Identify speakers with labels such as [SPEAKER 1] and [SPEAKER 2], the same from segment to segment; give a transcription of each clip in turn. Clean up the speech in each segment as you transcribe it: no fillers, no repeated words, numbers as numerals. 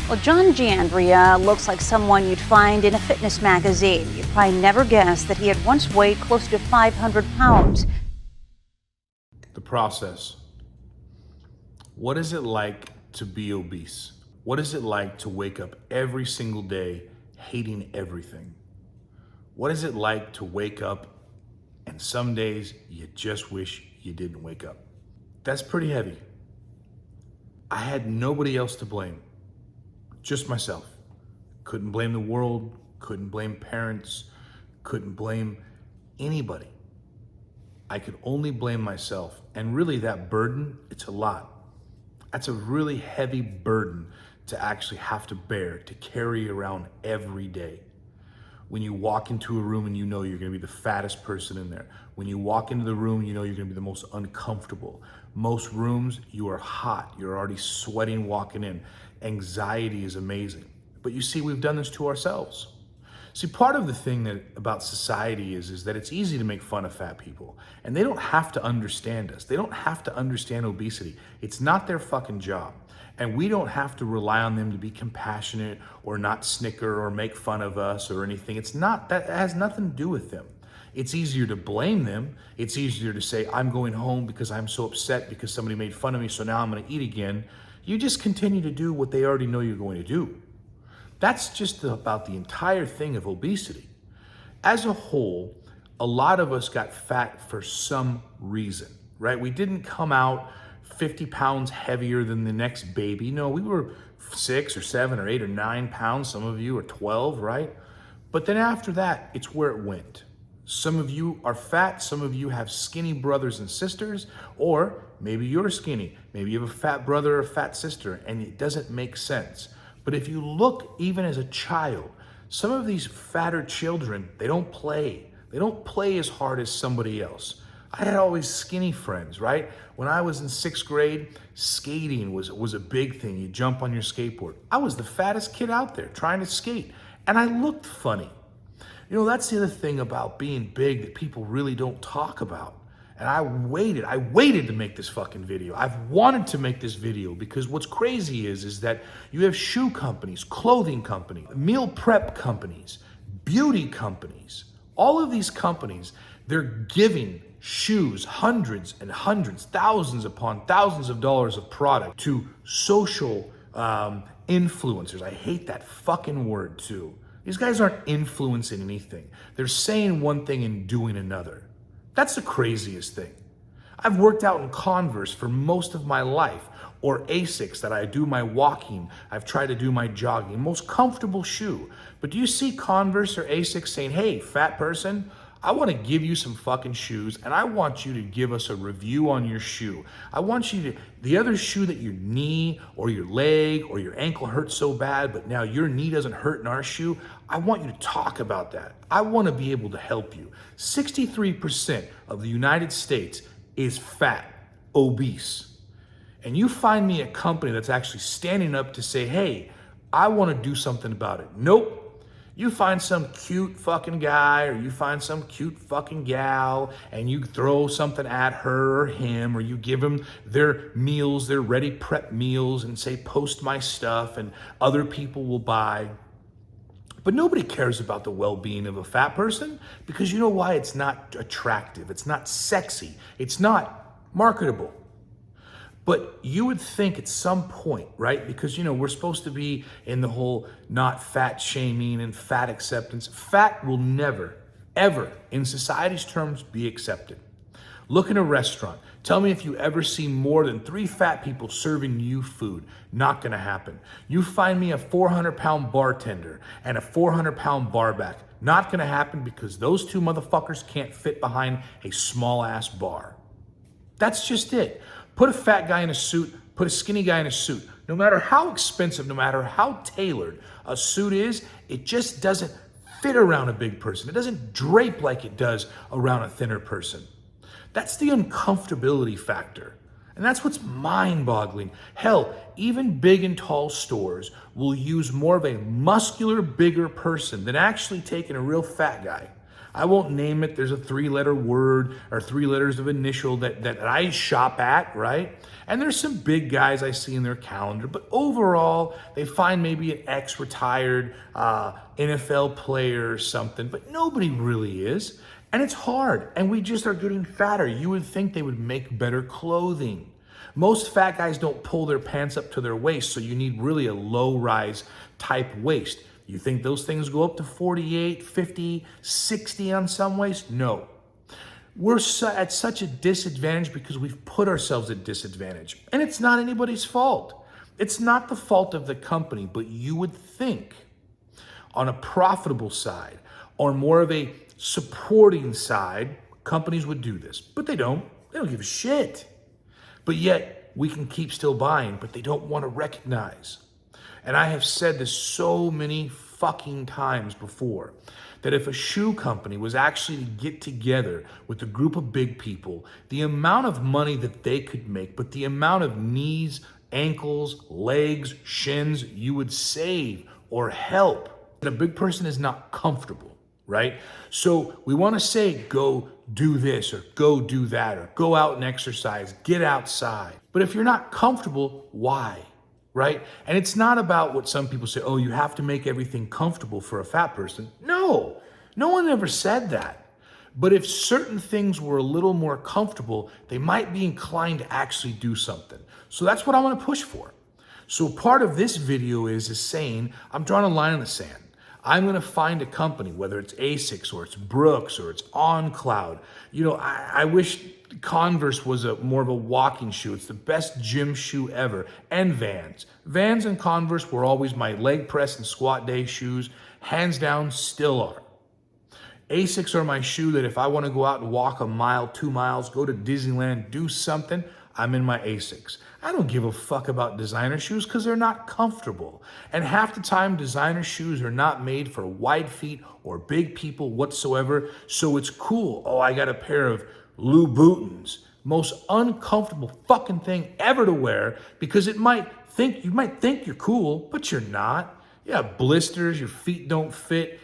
[SPEAKER 1] Well, John Giandria looks like someone you'd find in a fitness magazine. You'd probably never guess that he had once weighed close to 500 pounds.
[SPEAKER 2] The process. What is it like to be obese? What is it like to wake up every single day hating everything? What is it like to wake up and some days you just wish you didn't wake up? That's pretty heavy. I had nobody else to blame. Just myself. Couldn't blame the world, couldn't blame parents, couldn't blame anybody. I could only blame myself. And really that burden, it's a lot. That's a really heavy burden to actually have to bear, to carry around every day. When you walk into a room and you know you're gonna be the fattest person in there. When you walk into the room, you know you're gonna be the most uncomfortable. Most rooms, you are hot. You're already sweating walking in. Anxiety is amazing. But you see, we've done this to ourselves. See, part of the thing about society is that it's easy to make fun of fat people. And they don't have to understand us. They don't have to understand obesity. It's not their fucking job. And we don't have to rely on them to be compassionate or not snicker or make fun of us or anything. That has nothing to do with them. It's easier to blame them. It's easier to say, I'm going home because I'm so upset because somebody made fun of me, so now I'm gonna eat again. You just continue to do what they already know you're going to do. That's just about the entire thing of obesity. As a whole, a lot of us got fat for some reason, right? We didn't come out 50 pounds heavier than the next baby. No, we were 6 or 7 or 8 or 9 pounds. Some of you are 12, right? But then after that, it's where it went. Some of you are fat, some of you have skinny brothers and sisters, or maybe you're skinny, maybe you have a fat brother or a fat sister, and it doesn't make sense. But if you look even as a child, some of these fatter children, they don't play. They don't play as hard as somebody else. I had always skinny friends, right? When I was in 6th grade, skating was a big thing. You jump on your skateboard. I was the fattest kid out there trying to skate, and I looked funny. You know, that's the other thing about being big that people really don't talk about. And I waited to make this fucking video. I've wanted to make this video because what's crazy is that you have shoe companies, clothing companies, meal prep companies, beauty companies. All of these companies, they're giving shoes, hundreds and hundreds, thousands upon thousands of dollars of product to social influencers. I hate that fucking word too. These guys aren't influencing anything. They're saying one thing and doing another. That's the craziest thing. I've worked out in Converse for most of my life, or Asics that I do my walking. I've tried to do my jogging, most comfortable shoe. But do you see Converse or Asics saying, hey, fat person, I want to give you some fucking shoes and I want you to give us a review on your shoe. I want you to, the other shoe that your knee or your leg or your ankle hurts so bad, but now your knee doesn't hurt in our shoe. I want you to talk about that. I want to be able to help you. 63% of the United States is fat, obese. And you find me a company that's actually standing up to say, hey, I want to do something about it. Nope. You find some cute fucking guy or you find some cute fucking gal and you throw something at her or him, or you give them their meals, their ready prep meals, and say, post my stuff and other people will buy. But nobody cares about the well-being of a fat person because you know why? It's not attractive. It's not sexy. It's not marketable. But you would think at some point, right? Because, you know, we're supposed to be in the whole not fat shaming and fat acceptance. Fat will never, ever, in society's terms, be accepted. Look in a restaurant. Tell me if you ever see more than 3 fat people serving you food. Not gonna happen. You find me a 400-pound bartender and a 400-pound barback. Not gonna happen because those 2 motherfuckers can't fit behind a small-ass bar. That's just it. Put a fat guy in a suit, put a skinny guy in a suit. No matter how expensive, no matter how tailored a suit is, it just doesn't fit around a big person. It doesn't drape like it does around a thinner person. That's the uncomfortability factor. And that's what's mind-boggling. Hell, even big and tall stores will use more of a muscular, bigger person than actually taking a real fat guy. I won't name it. There's a 3-letter word or 3 letters of initial that I shop at, right? And there's some big guys I see in their calendar, but overall, they find maybe an ex-retired NFL player or something, but nobody really is. And it's hard, and we just are getting fatter. You would think they would make better clothing. Most fat guys don't pull their pants up to their waist, so you need really a low-rise type waist. You think those things go up to 48, 50, 60 on some waist? No. We're at such a disadvantage because we've put ourselves at disadvantage. And it's not anybody's fault. It's not the fault of the company, but you would think on a profitable side or more of a supporting side, companies would do this, but they don't. They don't give a shit. But yet we can keep still buying, but they don't want to recognize. And I have said this so many fucking times before, that if a shoe company was actually to get together with a group of big people, the amount of money that they could make, but the amount of knees, ankles, legs, shins you would save or help. A big person is not comfortable, right? So we want to say, go do this or go do that or go out and exercise, get outside. But if you're not comfortable, why? Right? And it's not about what some people say, oh, you have to make everything comfortable for a fat person. No, no one ever said that. But if certain things were a little more comfortable, they might be inclined to actually do something. So that's what I want to push for. So part of this video is saying, I'm drawing a line in the sand. I'm going to find a company, whether it's Asics or it's Brooks or it's OnCloud. You know, I wish Converse was more of a walking shoe. It's the best gym shoe ever. And Vans. Vans and Converse were always my leg press and squat day shoes. Hands down, still are. Asics are my shoe that if I want to go out and walk a mile, 2 miles, go to Disneyland, do something, I'm in my Asics. I don't give a fuck about designer shoes because they're not comfortable. And half the time, designer shoes are not made for wide feet or big people whatsoever. So it's cool. Oh, I got a pair of Louboutins. Most uncomfortable fucking thing ever to wear because you might think you're cool, but you're not. You have blisters, your feet don't fit.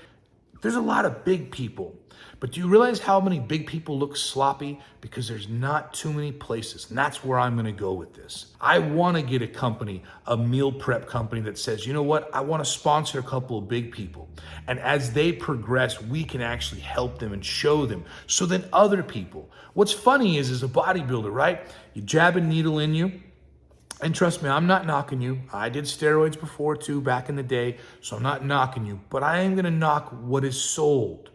[SPEAKER 2] There's a lot of big people. But do you realize how many big people look sloppy? Because there's not too many places. And that's where I'm going to go with this. I want to get a company, a meal prep company that says, you know what? I want to sponsor a couple of big people. And as they progress, we can actually help them and show them. So then other people. What's funny is a bodybuilder, right? You jab a needle in you. And trust me, I'm not knocking you. I did steroids before too, back in the day. So I'm not knocking you. But I am going to knock what is sold.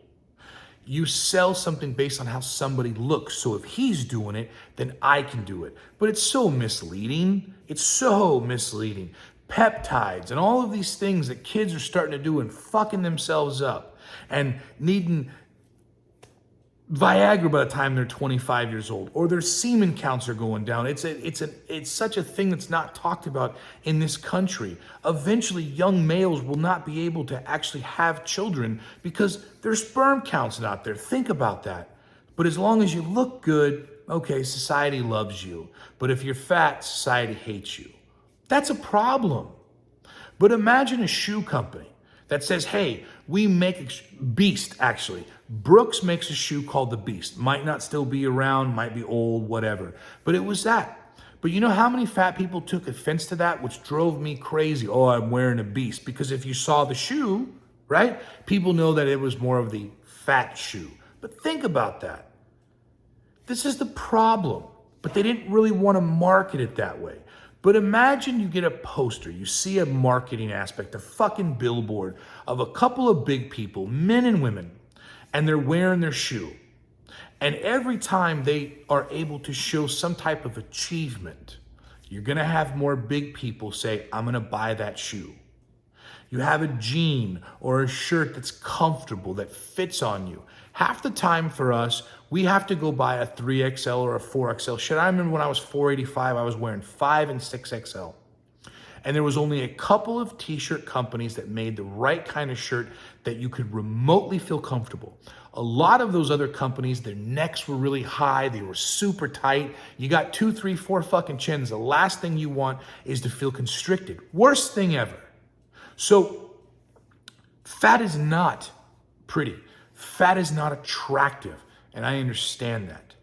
[SPEAKER 2] You sell something based on how somebody looks. So if he's doing it, then I can do it. But it's so misleading. It's so misleading. Peptides and all of these things that kids are starting to do and fucking themselves up and needing Viagra by the time they're 25 years old, or their semen counts are going down. It's such a thing that's not talked about in this country. Eventually, young males will not be able to actually have children because their sperm count's not there. Think about that. But as long as you look good, okay, society loves you. But if you're fat, society hates you. That's a problem. But imagine a shoe company that says, hey, we make Beast, actually. Brooks makes a shoe called the Beast. Might not still be around, might be old, whatever. But it was that. But you know how many fat people took offense to that, which drove me crazy? Oh, I'm wearing a Beast. Because if you saw the shoe, right, people know that it was more of the fat shoe. But think about that. This is the problem. But they didn't really want to market it that way. But imagine you get a poster, you see a marketing aspect, a fucking billboard of a couple of big people, men and women, and they're wearing their shoe. And every time they are able to show some type of achievement, you're gonna have more big people say, I'm gonna buy that shoe. You have a jean or a shirt that's comfortable, that fits on you. Half the time for us, we have to go buy a 3XL or a 4XL. Shit, I remember when I was 485, I was wearing 5 and 6XL. And there was only a couple of t-shirt companies that made the right kind of shirt that you could remotely feel comfortable. A lot of those other companies, their necks were really high. They were super tight. You got 2, 3, 4 fucking chins. The last thing you want is to feel constricted. Worst thing ever. So fat is not pretty. Fat is not attractive, and I understand that.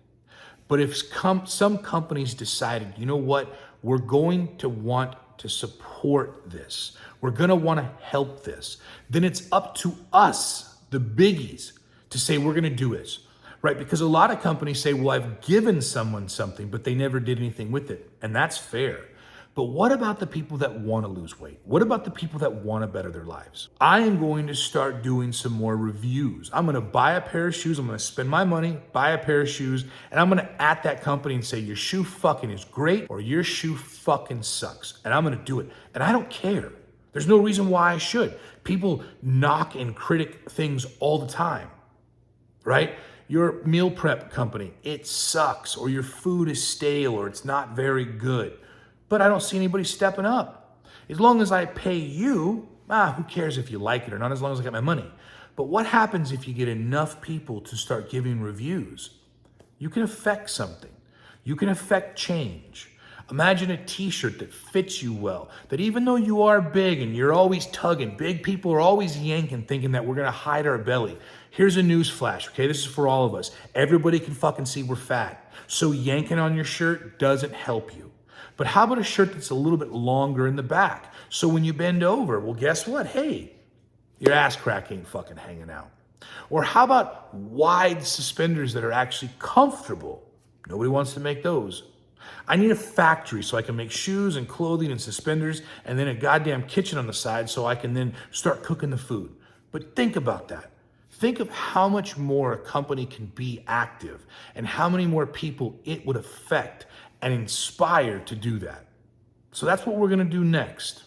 [SPEAKER 2] But if some companies decided, you know what, we're going to want to support this, we're going to want to help this, then it's up to us, the biggies, to say we're going to do this, right? Because a lot of companies say, well, I've given someone something, but they never did anything with it. And that's fair. But what about the people that want to lose weight? What about the people that want to better their lives? I am going to start doing some more reviews. I'm going to buy a pair of shoes. I'm going to spend my money, buy a pair of shoes, and I'm going to at that company and say, your shoe fucking is great or your shoe fucking sucks. And I'm going to do it. And I don't care. There's no reason why I should. People knock and critic things all the time, right? Your meal prep company, it sucks, or your food is stale, or it's not very good. But I don't see anybody stepping up. As long as I pay you, who cares if you like it or not, as long as I get my money. But what happens if you get enough people to start giving reviews? You can affect something. You can affect change. Imagine a t-shirt that fits you well, that even though you are big and you're always tugging, big people are always yanking, thinking that we're gonna hide our belly. Here's a news flash, okay? This is for all of us. Everybody can fucking see we're fat. So yanking on your shirt doesn't help you. But how about a shirt that's a little bit longer in the back? So when you bend over, well, guess what? Hey, your ass crack ain't fucking hanging out. Or how about wide suspenders that are actually comfortable? Nobody wants to make those. I need a factory so I can make shoes and clothing and suspenders, and then a goddamn kitchen on the side so I can then start cooking the food. But think about that. Think of how much more a company can be active and how many more people it would affect and inspire to do that. So that's what we're going to do next.